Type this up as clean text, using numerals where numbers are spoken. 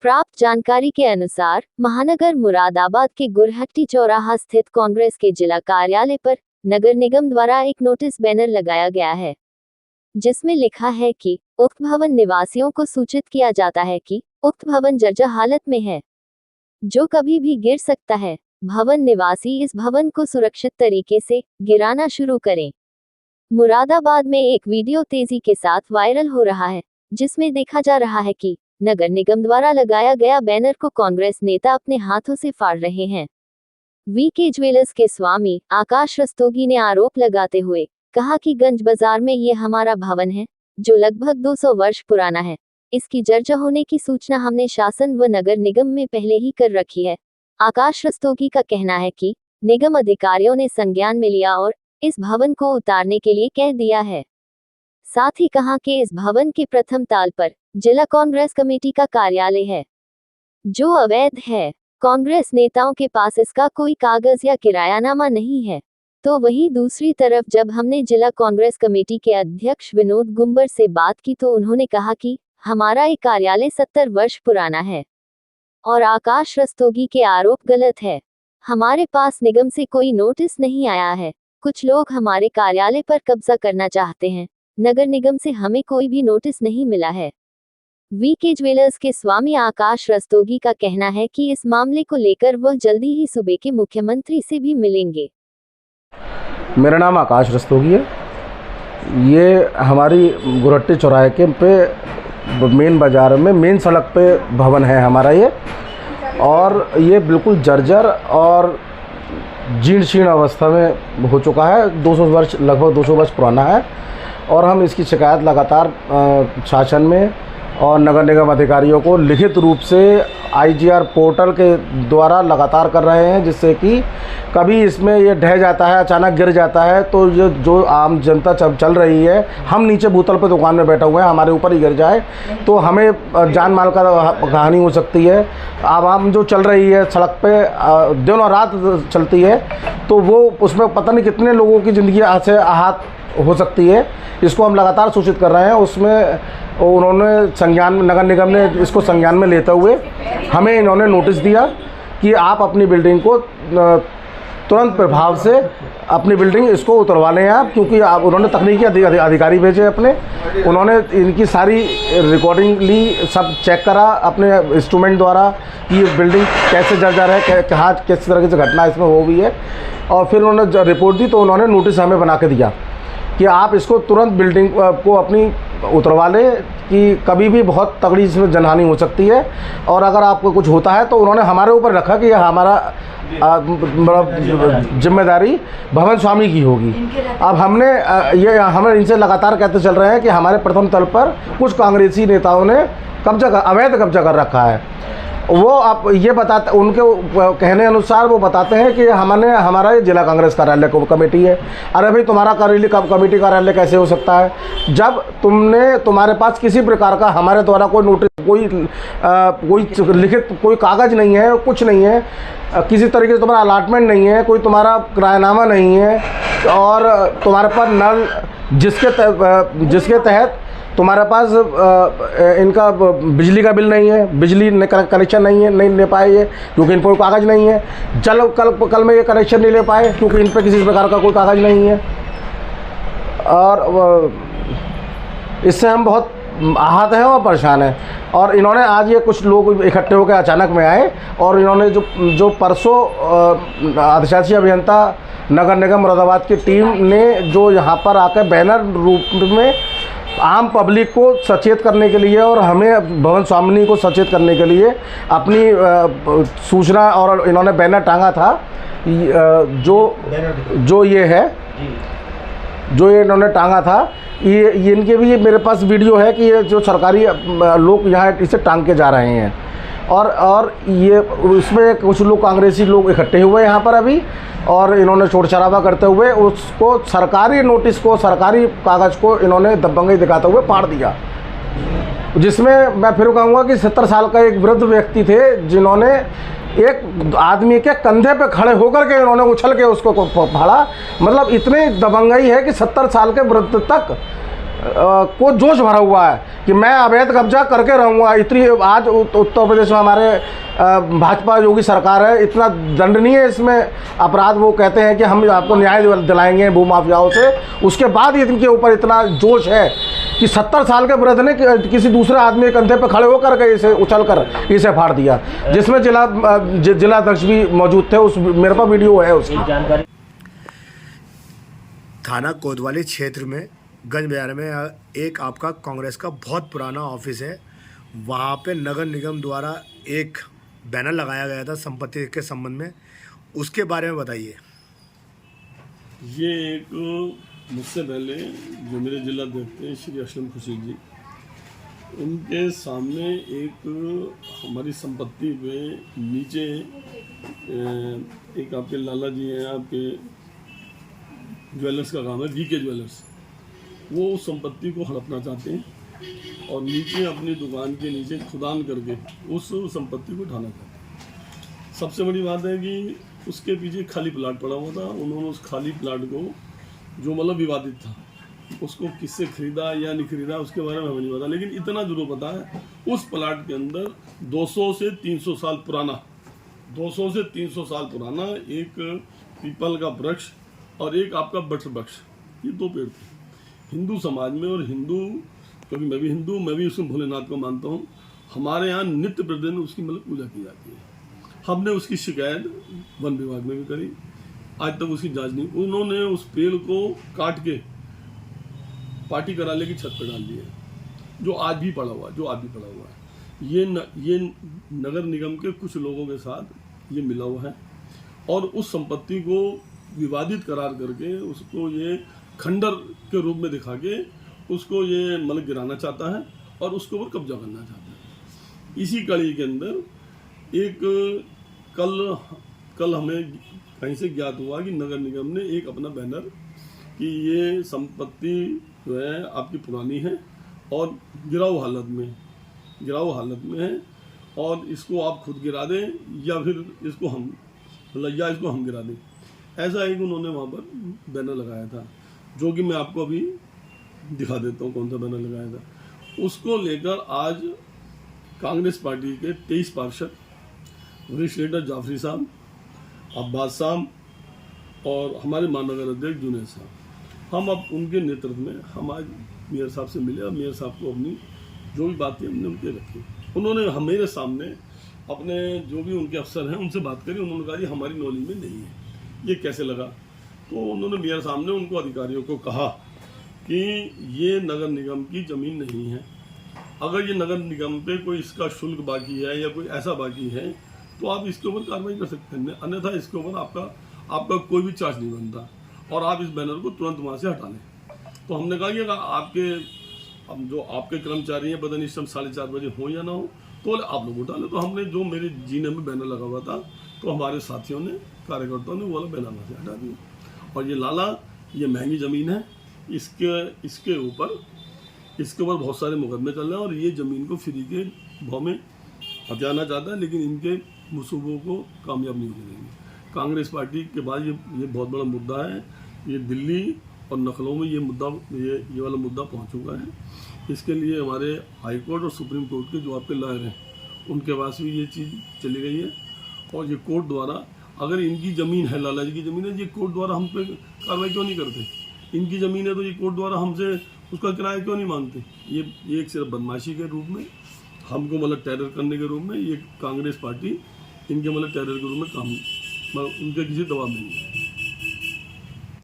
प्राप्त जानकारी के अनुसार महानगर मुरादाबाद के गुरहट्टी चौराहा स्थित कांग्रेस के जिला कार्यालय पर नगर निगम द्वारा एक नोटिस बैनर लगाया गया है, जिसमें लिखा है कि उक्त भवन निवासियों को सूचित किया जाता है कि उक्त भवन जर्जर हालत में है, जो कभी भी गिर सकता है। भवन निवासी इस भवन को सुरक्षित तरीके से गिराना शुरू करें। मुरादाबाद में एक वीडियो तेजी के साथ वायरल हो रहा है, जिसमें देखा जा रहा है कि नगर निगम द्वारा लगाया गया बैनर को कांग्रेस नेता अपने हाथों से फाड़ रहे हैं। वीके ज्वेलर्स के स्वामी आकाश रस्तोगी ने आरोप लगाते हुए कहा कि गंज बाजार में ये हमारा भवन है, जो लगभग 200 वर्ष पुराना है। इसकी जर्जर होने की सूचना हमने शासन व नगर निगम में पहले ही कर रखी है। आकाश रस्तोगी का कहना है कि निगम अधिकारियों ने संज्ञान में लिया और इस भवन को उतारने के लिए कह दिया है। साथ ही कहा कि इस भवन के प्रथम ताल पर जिला कांग्रेस कमेटी का कार्यालय है, जो अवैध है। कांग्रेस नेताओं के पास इसका कोई कागज या किरायानामा नहीं है। तो वहीं दूसरी तरफ जब हमने जिला कांग्रेस कमेटी के अध्यक्ष विनोद गुंबर से बात की तो उन्होंने कहा कि हमारा ये कार्यालय 70 वर्ष पुराना है और आकाश रस्तोगी के आरोप गलत है। हमारे पास निगम से कोई नोटिस नहीं आया है। कुछ लोग हमारे कार्यालय पर कब्जा करना चाहते हैं। नगर निगम से हमें कोई भी नोटिस नहीं मिला है। वीके ज्वेलर्स के स्वामी आकाश रस्तोगी का कहना है कि इस मामले को लेकर वह जल्दी ही सूबे के मुख्यमंत्री से भी मिलेंगे। मेरा नाम आकाश रस्तोगी है। ये हमारी गुरहट्टी चौराहे के पे मेन बाज़ार में मेन सड़क पे भवन है हमारा ये, और ये बिल्कुल जर्जर और जीर्ण शीर्ण अवस्था में हो चुका है। 200 वर्ष लगभग 200 वर्ष पुराना है और हम इसकी शिकायत लगातार शासन में और नगर निगम अधिकारियों को लिखित रूप से IGR पोर्टल के द्वारा लगातार कर रहे हैं, जिससे कि कभी इसमें ये ढह जाता है, अचानक गिर जाता है तो ये जो आम जनता चल रही है, हम नीचे भूतल पर दुकान में बैठे हुए हैं, हमारे ऊपर ही गिर जाए तो हमें जान माल का हानि हो सकती है। आवाम जो चल रही है सड़क पे दिनों रात चलती है, तो वो उसमें पता नहीं कितने लोगों की ज़िंदगी से आहत हो सकती है। इसको हम लगातार सूचित कर रहे हैं। उसमें उन्होंने संज्ञान में, नगर निगम ने इसको संज्ञान में लेते हुए हमें इन्होंने नोटिस दिया कि आप अपनी बिल्डिंग को तुरंत प्रभाव से अपनी बिल्डिंग इसको उतरवा लें आप, क्योंकि आप उन्होंने तकनीकी अधिकारी भेजे अपने, उन्होंने इनकी सारी रिकॉर्डिंग ली, सब चेक करा अपने इंस्ट्रूमेंट द्वारा कि ये बिल्डिंग कैसे जर्जर है, कहाँ किस तरह से घटना इसमें हो गई है, और फिर उन्होंने रिपोर्ट दी तो उन्होंने नोटिस हमें बना के दिया कि आप इसको तुरंत बिल्डिंग को अपनी उतरवा लें कि कभी भी बहुत तगड़ी इसमें जनहानि हो सकती है, और अगर आपको कुछ होता है तो उन्होंने हमारे ऊपर रखा कि यह हमारा जिम्मेदारी भवन स्वामी की होगी। अब हमें इनसे लगातार कहते चल रहे हैं कि हमारे प्रथम तल पर कुछ कांग्रेसी नेताओं ने अवैध कब्जा कर रखा है। वो आप ये बताते, उनके कहने अनुसार वो बताते हैं कि हमारा ये जिला कांग्रेस कार्यालय को कमेटी है। अरे भाई, तुम्हारा कार्यालय कमेटी कार्यालय कैसे हो सकता है जब तुम्हारे पास किसी प्रकार का हमारे द्वारा कोई नोटिस, कोई लिखित कोई कागज़ नहीं है, कुछ नहीं है, किसी तरीके से तुम्हारा अलॉटमेंट नहीं है, कोई तुम्हारा किरायानामा नहीं है, और तुम्हारे पास नल जिसके तहत तुम्हारे पास इनका बिजली का बिल नहीं है, बिजली कनेक्शन नहीं ले पाए ये, क्योंकि इन पर कोई कागज़ नहीं है। चलो कल में ये कनेक्शन नहीं ले पाए क्योंकि इन पर किसी प्रकार का कोई कागज़ नहीं है, और इससे हम बहुत आहत हैं और परेशान हैं। और इन्होंने आज ये कुछ लोग इकट्ठे होकर अचानक में आए और इन्होंने जो परसों अधिशासी अभियंता नगर निगम मुरादाबाद की टीम ने जो यहाँ पर आकर बैनर रूप में आम पब्लिक को सचेत करने के लिए और हमें भवन स्वामिनी को सचेत करने के लिए अपनी सूचना, और इन्होंने बैनर टांगा था जो ये इन्होंने टांगा था, ये इनके भी मेरे पास वीडियो है कि ये जो सरकारी लोग यहाँ इसे टांग के जा रहे हैं, और ये उसमें कुछ लोग कांग्रेसी लोग इकट्ठे हुए यहाँ पर अभी, और इन्होंने शोर शराबा करते हुए उसको सरकारी नोटिस को, सरकारी कागज़ को इन्होंने दबंगई दिखाते हुए फाड़ दिया, जिसमें मैं फिर कहूँगा कि 70 साल का एक वृद्ध व्यक्ति थे जिन्होंने एक आदमी के कंधे पे खड़े होकर के इन्होंने उछल के उसको फाड़ा। मतलब इतनी दबंगई है कि 70 साल के वृद्ध तक को जोश भरा हुआ है कि मैं अवैध कब्जा करके रहूँगा। इतनी आज उत्तर प्रदेश में हमारे भाजपा योगी सरकार है, इतना दंडनीय इसमें अपराध वो कहते हैं कि हम आपको न्याय दिलाएंगे भूमाफियाओं से, उसके बाद इनके ऊपर इतना जोश है कि 70 साल के वृद्ध ने किसी दूसरे आदमी के कंधे पर खड़े होकर के इसे उछल कर इसे फाड़ दिया, जिसमें जिला अध्यक्ष भी मौजूद थे। उस मेरे पास वीडियो है उसकी जानकारी। थाना कोतवाली क्षेत्र में गंज बाजार में एक आपका कांग्रेस का बहुत पुराना ऑफिस है, वहाँ पे नगर निगम द्वारा एक बैनर लगाया गया था संपत्ति के संबंध में, उसके बारे में बताइए। ये एक मुझसे पहले जो मेरे जिला अध्यक्ष थे श्री असलम खुशी जी, उनके सामने एक हमारी संपत्ति पे नीचे एक आपके लाला जी हैं, आपके ज्वेलर्स का काम है वीके ज्वेलर्स, वो उस संपत्ति को हड़पना चाहते हैं और नीचे अपनी दुकान के नीचे खुदान करके उस संपत्ति को उठाना चाहते हैं। सबसे बड़ी बात है कि उसके पीछे खाली प्लाट पड़ा हुआ था, उन्होंने उस खाली प्लाट को जो मतलब विवादित था, उसको किससे खरीदा या नहीं खरीदा उसके बारे में हमें नहीं पता, लेकिन इतना जरूर पता है उस प्लाट के अंदर 200 से 300 साल पुराना 200 से 300 साल पुराना एक पीपल का वृक्ष और एक आपका वट वृक्ष, ये दो पेड़ थे। हिंदू समाज में और हिंदू, क्योंकि मैं भी हिंदू, मैं भी उसमें भोलेनाथ को मानता हूँ, हमारे यहाँ नित्य प्रतिदिन उसकी मतलब पूजा की जाती है। हमने उसकी शिकायत वन विभाग में भी करी, आज तक उसकी जांच नहीं। उन्होंने उस पेड़ को काट के पार्टी कराले की छत पर डाल दिया, जो आज भी पड़ा हुआ है। ये नगर निगम के कुछ लोगों के साथ ये मिला हुआ है और उस संपत्ति को विवादित करार करके उसको ये खंडर के रूप में दिखा के उसको ये मतलब गिराना चाहता है और उसके ऊपर कब्जा करना चाहता है। इसी कड़ी के अंदर एक कल हमें कहीं से ज्ञात हुआ कि नगर निगम ने एक अपना बैनर कि ये संपत्ति जो है आपकी पुरानी है और गिराऊ हालत में है और इसको आप खुद गिरा दें या फिर इसको हम गिरा दें। ऐसा एक उन्होंने वहाँ पर बैनर लगाया था, जो कि मैं आपको अभी दिखा देता हूँ कौन सा बैनर लगाया था। उसको लेकर आज कांग्रेस पार्टी के 23 पार्षद, वरिष्ठ लीडर जाफरी साहब, अब्बास साहब और हमारे महानगर अध्यक्ष जुनेद साहब, हम अब उनके नेतृत्व में हम आज मेयर साहब से मिले और मेयर साहब को अपनी जो भी बातें हमने उनके रखी। उन्होंने मेरे सामने अपने जो भी उनके अफसर हैं उनसे बात करी। उन्होंने कहा ये हमारी नॉलेज में नहीं है, ये कैसे लगा। तो उन्होंने मेयर सामने उनको अधिकारियों को कहा कि ये नगर निगम की ज़मीन नहीं है, अगर ये नगर निगम पे कोई इसका शुल्क बाकी है या कोई ऐसा बाकी है तो आप इसके ऊपर कार्रवाई कर सकते हैं, अन्यथा इसके ऊपर आपका कोई भी चार्ज नहीं बनता और आप इस बैनर को तुरंत वहाँ से हटा लें। तो हमने कहा कि अब जो आपके कर्मचारी हैं पता नहीं इस समय 4:30 बजे हो या ना हो, तो बोले आप लोग उठा लें। तो हमने जो मेरे जीने में बैनर लगा हुआ था तो हमारे साथियों ने, कार्यकर्ताओं ने वो वाला बैनर वहाँ से हटा दिया। और ये लाला, ये महंगी ज़मीन है, इसके ऊपर बहुत सारे मुकदमे चल रहे हैं और ये ज़मीन को फ्री के भाव में हथियाना चाहता है, लेकिन इनके मुसूबों को कामयाब नहीं होने देंगे। कांग्रेस पार्टी के बाद ये बहुत बड़ा मुद्दा है, ये दिल्ली और लखनऊ में ये वाला मुद्दा पहुंच चुका है। इसके लिए हमारे हाई कोर्ट और सुप्रीम कोर्ट के जो आपके लॉयर हैं उनके पास भी ये चीज़ चली गई है और ये कोर्ट द्वारा, अगर इनकी ज़मीन है, लाला जी की ज़मीन है, ये कोर्ट द्वारा हम पे कार्रवाई क्यों नहीं करते? इनकी ज़मीन है तो ये कोर्ट द्वारा हमसे उसका किराया क्यों नहीं मांगते? ये एक सिर्फ बदमाशी के रूप में, हमको मतलब टेरर करने के रूप में ये कांग्रेस पार्टी इनके मतलब टेरर के रूप में काम, उनके किसी दबाव में नहीं है।